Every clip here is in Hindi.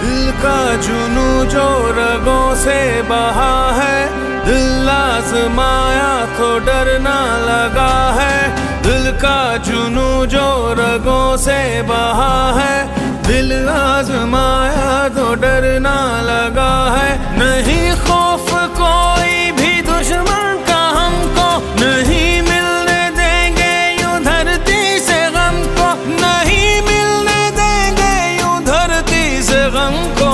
दिल का जुनू जो रगों से बहा है, दिल आजमाया तो डरना लगा है। दिल का जुनू जो रगों से बहा है, दिल आजमाया तो डरना लगा है। नहीं खौफ कोई भी दुश्मन का हमको, नहीं मिलने देंगे यूं धरती से गम को, नहीं मिलने देंगे यूं धरती से गम को।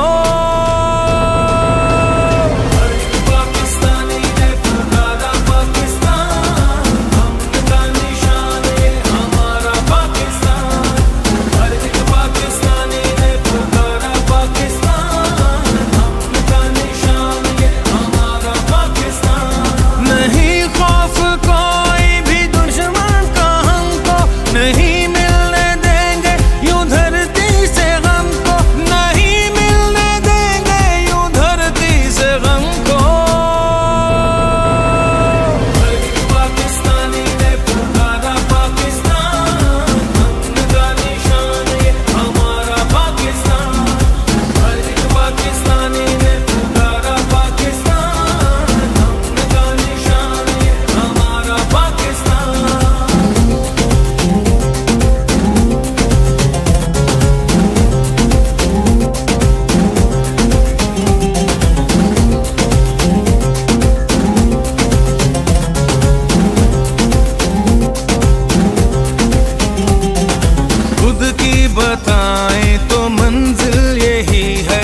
बताएं तो मंजिल यही है,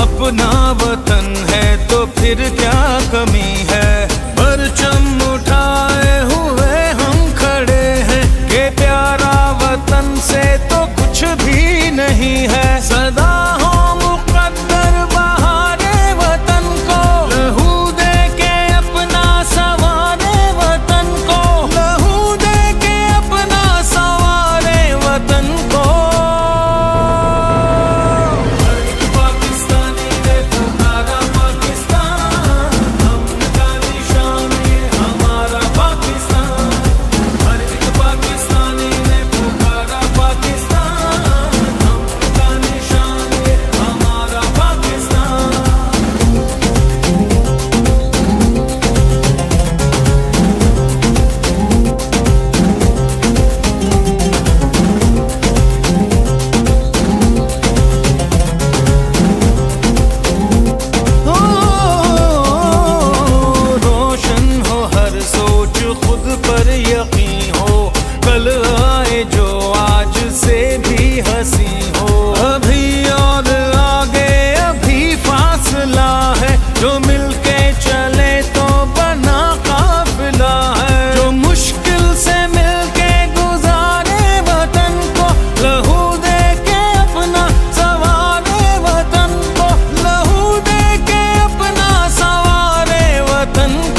अपना वतन है तो फिर क्या कमी है। परचम उठाए हुए हम खड़े हैं कि प्यारा वतन से तो कुछ भी नहीं है। सदा हो मुक़द्दर बहारे वतन को, लहू दे के अपना सवारे वतन को, लहू दे के अपना सवारे वतन को। खुद पर यकीन हो, कल आए जो आज से भी हंसी हो। अभी और आगे अभी फासला है, जो मिलके चले तो बना काफिला है। जो मुश्किल से मिलके गुजारे वतन को, लहू दे के अपना सवारे वतन को, लहू दे के अपना सवारे वतन को।